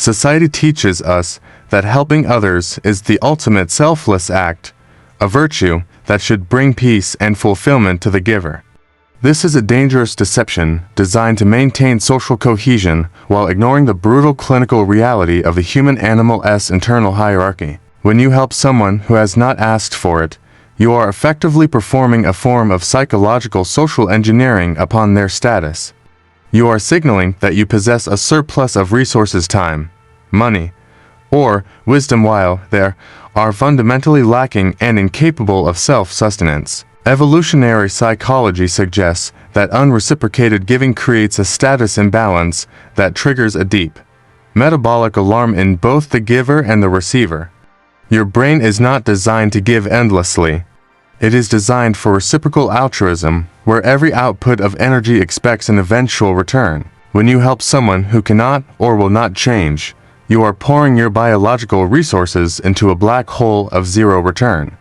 Society teaches us that helping others is the ultimate selfless act, a virtue that should bring peace and fulfillment to the giver. This is a dangerous deception designed to maintain social cohesion while ignoring the brutal clinical reality of the human-animal's internal hierarchy. When you help someone who has not asked for it, you are effectively performing a form of psychological social engineering upon their status. You are signaling that you possess a surplus of resources, time, money, or wisdom, while they are fundamentally lacking and incapable of self-sustenance. Evolutionary psychology suggests that unreciprocated giving creates a status imbalance that triggers a deep, metabolic alarm in both the giver and the receiver. Your brain is not designed to give endlessly. It is designed for reciprocal altruism, where every output of energy expects an eventual return. When you help someone who cannot or will not change, you are pouring your biological resources into a black hole of zero return.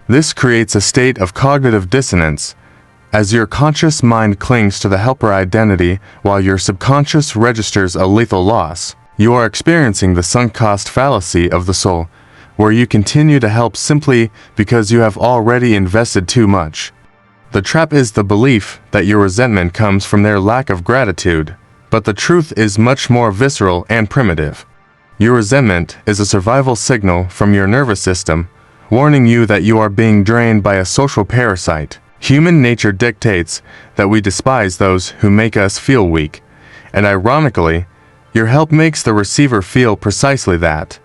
This creates a state of cognitive dissonance, as your conscious mind clings to the helper identity while your subconscious registers a lethal loss. You are experiencing the sunk cost fallacy of the soul, where you continue to help simply because you have already invested too much. The trap is the belief that your resentment comes from their lack of gratitude, but the truth is much more visceral and primitive. Your resentment is a survival signal from your nervous system, warning you that you are being drained by a social parasite. Human nature dictates that we despise those who make us feel weak, and ironically, your help makes the receiver feel precisely that.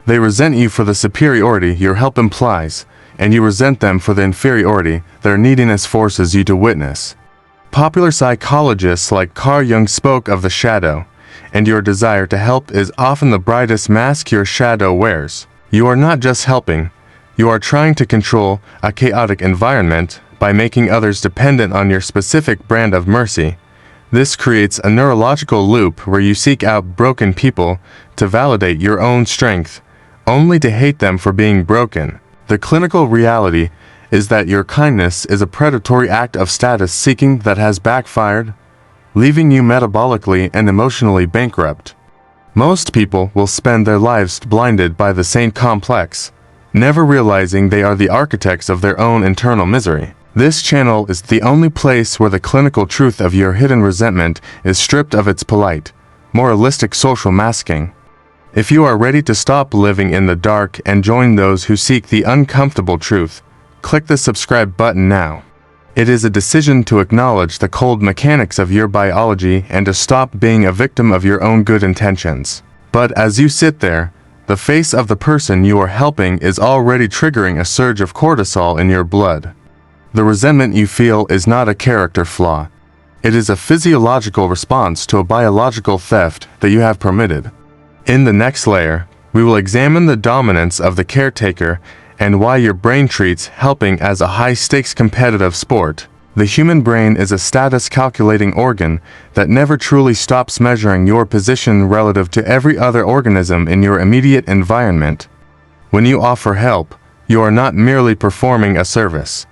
They resent you for the superiority your help implies, and you resent them for the inferiority their neediness forces you to witness. Popular psychologists like Carl Jung spoke of the shadow, and your desire to help is often the brightest mask your shadow wears. You are not just helping, you are trying to control a chaotic environment by making others dependent on your specific brand of mercy. This creates a neurological loop where you seek out broken people to validate your own strength, only to hate them for being broken. The clinical reality is that your kindness is a predatory act of status seeking that has backfired, leaving you metabolically and emotionally bankrupt. Most people will spend their lives blinded by the same complex, never realizing they are the architects of their own internal misery. This channel is the only place where the clinical truth of your hidden resentment is stripped of its polite, moralistic social masking. If you are ready to stop living in the dark and join those who seek the uncomfortable truth, click the subscribe button now. It is a decision to acknowledge the cold mechanics of your biology and to stop being a victim of your own good intentions. But as you sit there, the face of the person you are helping is already triggering a surge of cortisol in your blood. The resentment you feel is not a character flaw. It is a physiological response to a biological theft that you have permitted. In the next layer, we will examine the dominance of the caretaker and why your brain treats helping as a high-stakes competitive sport. The human brain is a status-calculating organ that never truly stops measuring your position relative to every other organism in your immediate environment. When you offer help, you are not merely performing a service.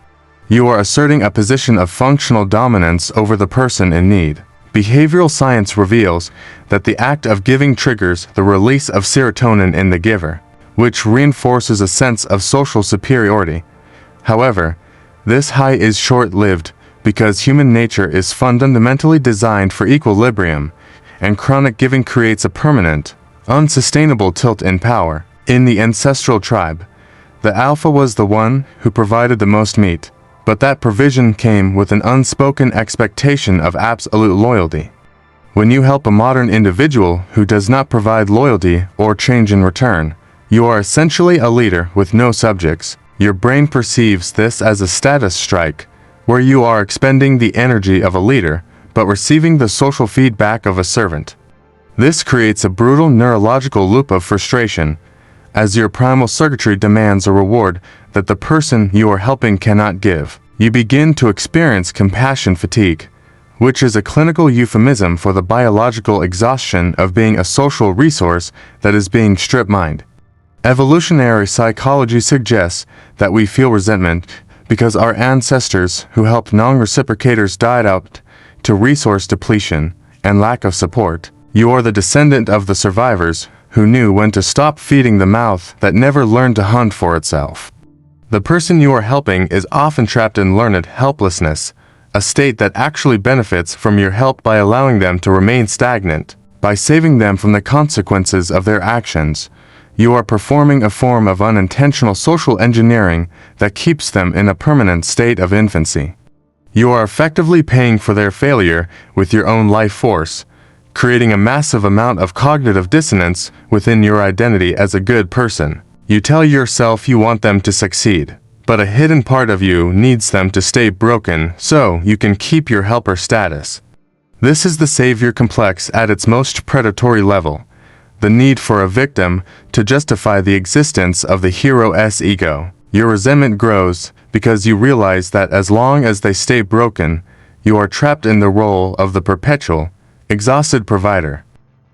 You are asserting a position of functional dominance over the person in need. Behavioral science reveals that the act of giving triggers the release of serotonin in the giver, which reinforces a sense of social superiority. However, this high is short-lived because human nature is fundamentally designed for equilibrium, and chronic giving creates a permanent, unsustainable tilt in power. In the ancestral tribe, the alpha was the one who provided the most meat, but that provision came with an unspoken expectation of absolute loyalty. When you help a modern individual who does not provide loyalty or change in return, you are essentially a leader with no subjects. Your brain perceives this as a status strike, where you are expending the energy of a leader, but receiving the social feedback of a servant. This creates a brutal neurological loop of frustration, as your primal circuitry demands a reward that the person you are helping cannot give. You begin to experience compassion fatigue, which is a clinical euphemism for the biological exhaustion of being a social resource that is being strip-mined. Evolutionary psychology suggests that we feel resentment because our ancestors who helped non-reciprocators died out to resource depletion and lack of support. You are the descendant of the survivors who knew when to stop feeding the mouth that never learned to hunt for itself. The person you are helping is often trapped in learned helplessness, a state that actually benefits from your help by allowing them to remain stagnant. By saving them from the consequences of their actions, you are performing a form of unintentional social engineering that keeps them in a permanent state of infancy. You are effectively paying for their failure with your own life force, creating a massive amount of cognitive dissonance within your identity as a good person. You tell yourself you want them to succeed, but a hidden part of you needs them to stay broken so you can keep your helper status. This is the savior complex at its most predatory level, the need for a victim to justify the existence of the hero's ego. Your resentment grows because you realize that as long as they stay broken, you are trapped in the role of the perpetual, exhausted provider.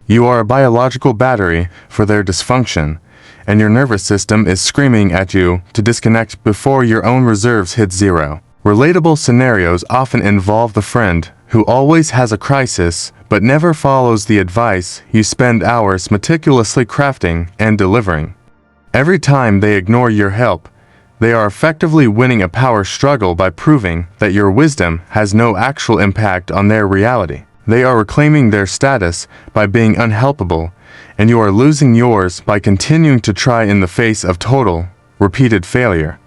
You are a biological battery for their dysfunction, and your nervous system is screaming at you to disconnect before your own reserves hit zero. Relatable scenarios often involve the friend who always has a crisis but never follows the advice you spend hours meticulously crafting and delivering. Every time they ignore your help, they are effectively winning a power struggle by proving that your wisdom has no actual impact on their reality. They are reclaiming their status by being unhelpable, and you are losing yours by continuing to try in the face of total, repeated failure.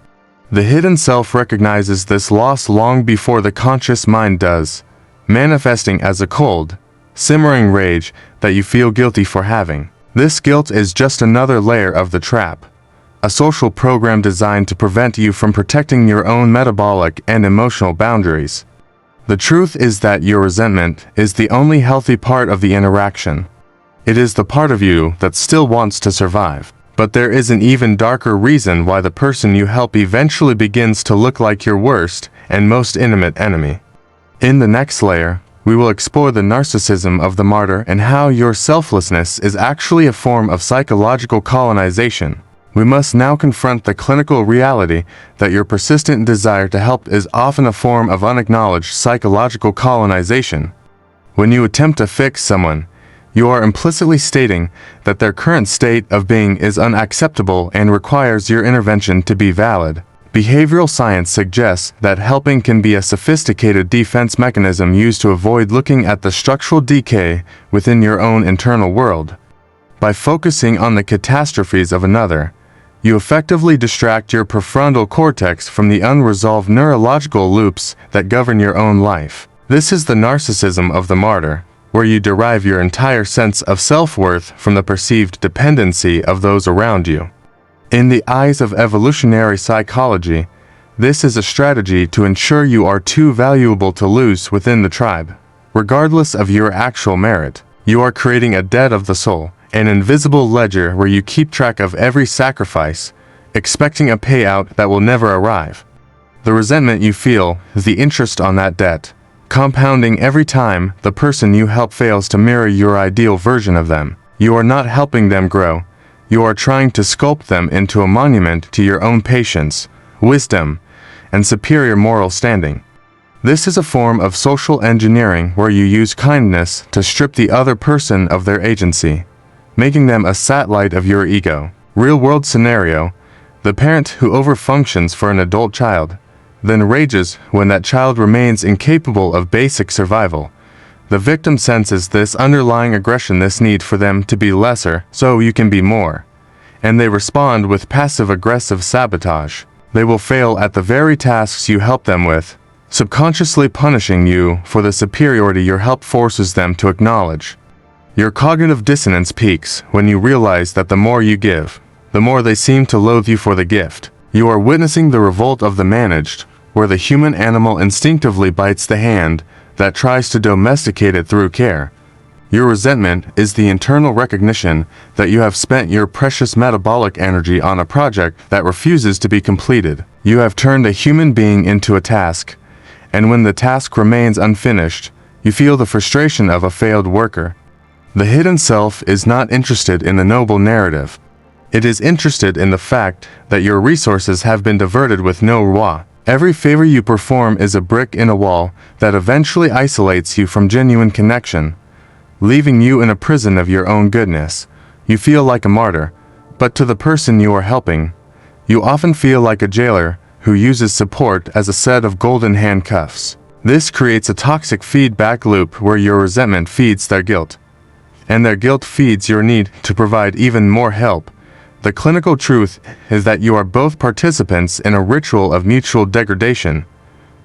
The hidden self recognizes this loss long before the conscious mind does, manifesting as a cold, simmering rage that you feel guilty for having. This guilt is just another layer of the trap, a social program designed to prevent you from protecting your own metabolic and emotional boundaries. The truth is that your resentment is the only healthy part of the interaction. It is the part of you that still wants to survive. But there is an even darker reason why the person you help eventually begins to look like your worst and most intimate enemy. In the next layer, we will explore the narcissism of the martyr and how your selflessness is actually a form of psychological colonization. We must now confront the clinical reality that your persistent desire to help is often a form of unacknowledged psychological colonization. When you attempt to fix someone, you are implicitly stating that their current state of being is unacceptable and requires your intervention to be valid. Behavioral science suggests that helping can be a sophisticated defense mechanism used to avoid looking at the structural decay within your own internal world. By focusing on the catastrophes of another, you effectively distract your prefrontal cortex from the unresolved neurological loops that govern your own life. This is the narcissism of the martyr, where you derive your entire sense of self-worth from the perceived dependency of those around you. In the eyes of evolutionary psychology, this is a strategy to ensure you are too valuable to lose within the tribe. Regardless of your actual merit, you are creating a debt of the soul, an invisible ledger where you keep track of every sacrifice, expecting a payout that will never arrive. The resentment you feel is the interest on that debt, compounding every time the person you help fails to mirror your ideal version of them. You are not helping them grow. You are trying to sculpt them into a monument to your own patience, wisdom, and superior moral standing. This is a form of social engineering where you use kindness to strip the other person of their agency, making them a satellite of your ego. Real-world scenario: the parent who overfunctions for an adult child, then rages when that child remains incapable of basic survival. The victim senses this underlying aggression, this need for them to be lesser so you can be more, and they respond with passive-aggressive sabotage. They will fail at the very tasks you help them with, subconsciously punishing you for the superiority your help forces them to acknowledge. Your cognitive dissonance peaks when you realize that the more you give, the more they seem to loathe you for the gift. You are witnessing the revolt of the managed, where the human animal instinctively bites the hand that tries to domesticate it through care. Your resentment is the internal recognition that you have spent your precious metabolic energy on a project that refuses to be completed. You have turned a human being into a task, and when the task remains unfinished, you feel the frustration of a failed worker. The hidden self is not interested in the noble narrative. It is interested in the fact that your resources have been diverted with no reward. Every favor you perform is a brick in a wall that eventually isolates you from genuine connection, leaving you in a prison of your own goodness. You feel like a martyr, but to the person you are helping, you often feel like a jailer who uses support as a set of golden handcuffs. This creates a toxic feedback loop where your resentment feeds their guilt, and their guilt feeds your need to provide even more help. The clinical truth is that you are both participants in a ritual of mutual degradation,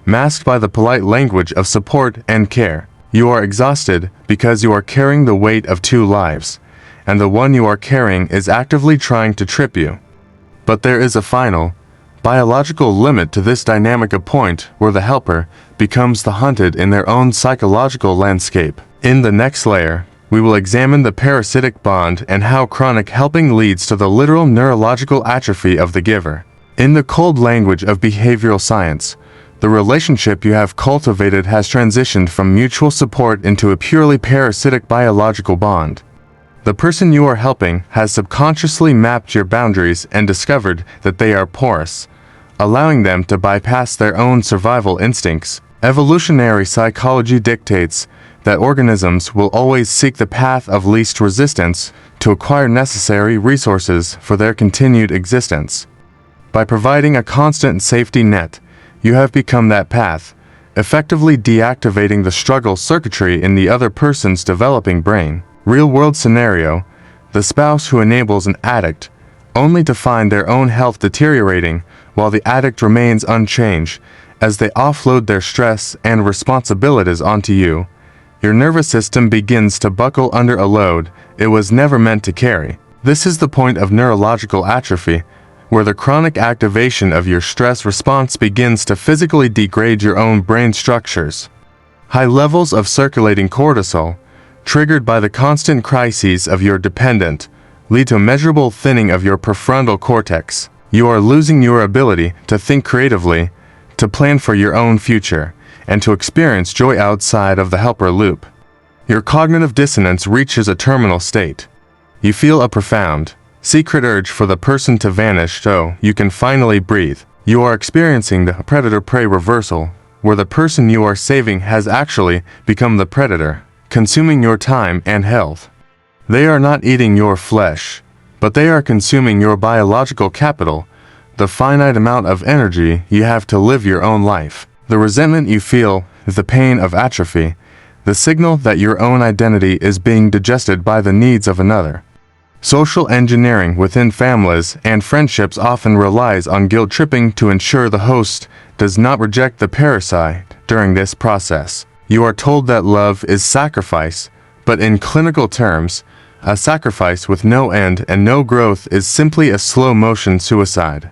masked by the polite language of support and care. You are exhausted because you are carrying the weight of two lives, and the one you are carrying is actively trying to trip you. But there is a final, biological limit to this dynamic, a point where the helper becomes the hunted in their own psychological landscape. In the next layer, we will examine the parasitic bond and how chronic helping leads to the literal neurological atrophy of the giver. In the cold language of behavioral science, the relationship you have cultivated has transitioned from mutual support into a purely parasitic biological bond. The person you are helping has subconsciously mapped your boundaries and discovered that they are porous, allowing them to bypass their own survival instincts. Evolutionary psychology dictates that organisms will always seek the path of least resistance to acquire necessary resources for their continued existence. By providing a constant safety net, you have become that path, effectively deactivating the struggle circuitry in the other person's developing brain. Real-world scenario: the spouse who enables an addict, only to find their own health deteriorating while the addict remains unchanged, as they offload their stress and responsibilities onto you. Your nervous system begins to buckle under a load it was never meant to carry. This is the point of neurological atrophy, where the chronic activation of your stress response begins to physically degrade your own brain structures. High levels of circulating cortisol, triggered by the constant crises of your dependent, lead to measurable thinning of your prefrontal cortex. You are losing your ability to think creatively, to plan for your own future, and to experience joy outside of the helper loop. Your cognitive dissonance reaches a terminal state. You feel a profound, secret urge for the person to vanish so you can finally breathe. You are experiencing the predator-prey reversal, where the person you are saving has actually become the predator, consuming your time and health. They are not eating your flesh, but they are consuming your biological capital, the finite amount of energy you have to live your own life. The resentment you feel is the pain of atrophy, the signal that your own identity is being digested by the needs of another. Social engineering within families and friendships often relies on guilt-tripping to ensure the host does not reject the parasite during this process. You are told that love is sacrifice, but in clinical terms, a sacrifice with no end and no growth is simply a slow-motion suicide.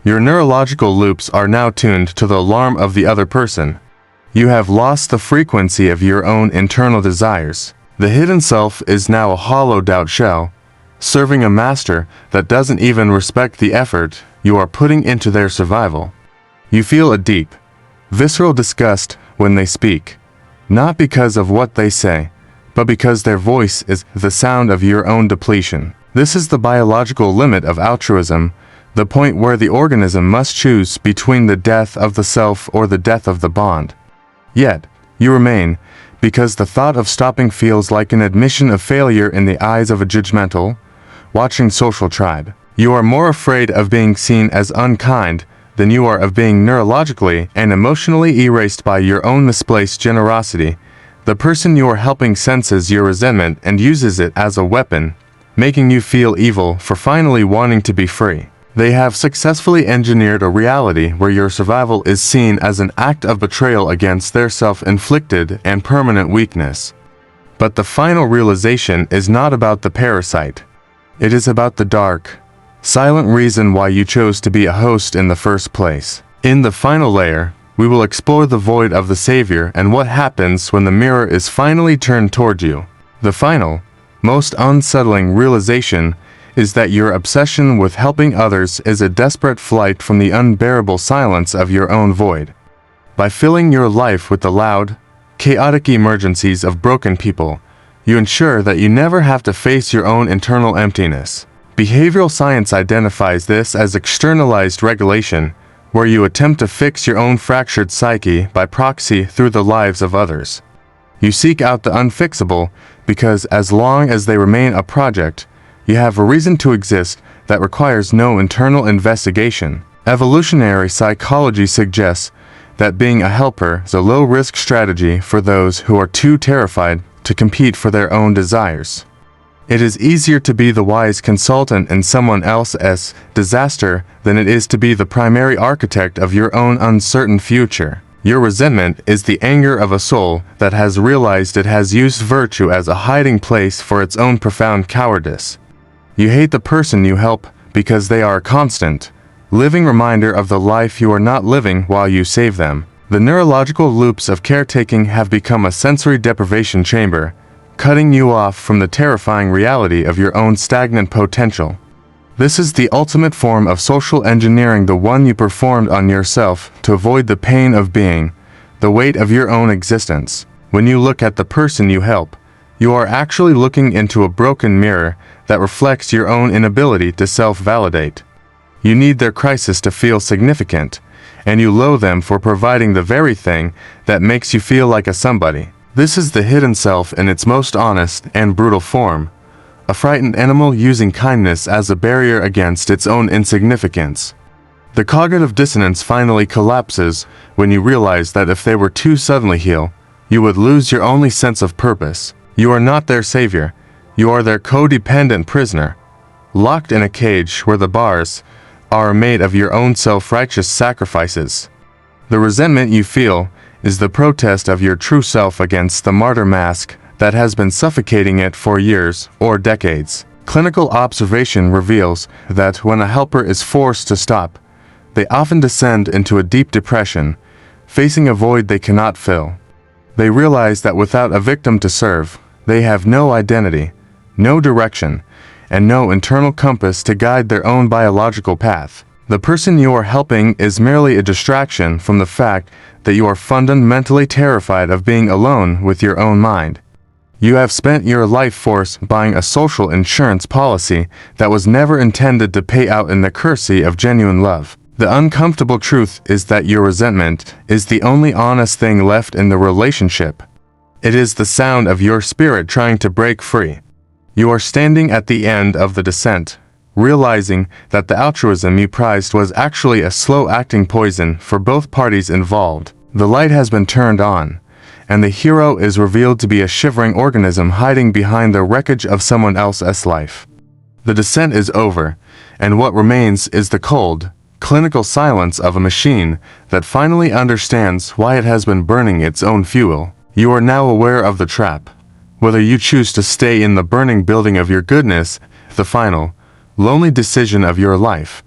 Your neurological loops are now tuned to the alarm of the other person. You have lost the frequency of your own internal desires. The hidden self is now a hollowed-out shell, serving a master that doesn't even respect the effort you are putting into their survival. You feel a deep, visceral disgust when they speak, not because of what they say, but because their voice is the sound of your own depletion. This is the biological limit of altruism, the point where the organism must choose between the death of the self or the death of the bond. Yet, you remain, because the thought of stopping feels like an admission of failure in the eyes of a judgmental, watching social tribe. You are more afraid of being seen as unkind than you are of being neurologically and emotionally erased by your own misplaced generosity. The person you are helping senses your resentment and uses it as a weapon, making you feel evil for finally wanting to be free. They have successfully engineered a reality where your survival is seen as an act of betrayal against their self-inflicted and permanent weakness. But the final realization is not about the parasite. It is about the dark, silent reason why you chose to be a host in the first place. In the final layer, we will explore the void of the savior and what happens when the mirror is finally turned toward you. The final, most unsettling realization is that your obsession with helping others is a desperate flight from the unbearable silence of your own void. By filling your life with the loud, chaotic emergencies of broken people, you ensure that you never have to face your own internal emptiness. Behavioral science identifies this as externalized regulation, where you attempt to fix your own fractured psyche by proxy through the lives of others. You seek out the unfixable because as long as they remain a project, You have a reason to exist that requires no internal investigation. Evolutionary psychology suggests that being a helper is a low-risk strategy for those who are too terrified to compete for their own desires. It is easier to be the wise consultant in someone else's disaster than it is to be the primary architect of your own uncertain future. Your resentment is the anger of a soul that has realized it has used virtue as a hiding place for its own profound cowardice. You hate the person you help because they are a constant, living reminder of the life you are not living while you save them. The neurological loops of caretaking have become a sensory deprivation chamber, cutting you off from the terrifying reality of your own stagnant potential. This is the ultimate form of social engineering, the one you performed on yourself to avoid the pain of being, the weight of your own existence. When you look at the person you help, you are actually looking into a broken mirror that reflects your own inability to self-validate. You need their crisis to feel significant, and you loathe them for providing the very thing that makes you feel like a somebody. This is the hidden self in its most honest and brutal form, a frightened animal using kindness as a barrier against its own insignificance. The cognitive dissonance finally collapses when you realize that if they were to suddenly heal, you would lose your only sense of purpose. You are not their savior, you are their codependent prisoner, locked in a cage where the bars are made of your own self-righteous sacrifices. The resentment you feel is the protest of your true self against the martyr mask that has been suffocating it for years or decades. Clinical observation reveals that when a helper is forced to stop, they often descend into a deep depression, facing a void they cannot fill. They realize that without a victim to serve, they have no identity, no direction, and no internal compass to guide their own biological path. The person you are helping is merely a distraction from the fact that you are fundamentally terrified of being alone with your own mind. You have spent your life force buying a social insurance policy that was never intended to pay out in the currency of genuine love. The uncomfortable truth is that your resentment is the only honest thing left in the relationship. It is the sound of your spirit trying to break free. You are standing at the end of the descent, realizing that the altruism you prized was actually a slow-acting poison for both parties involved. The light has been turned on, and the hero is revealed to be a shivering organism hiding behind the wreckage of someone else's life. The descent is over, and what remains is the cold, clinical silence of a machine that finally understands why it has been burning its own fuel. You are now aware of the trap. Whether you choose to stay in the burning building of your goodness, the final, lonely decision of your life.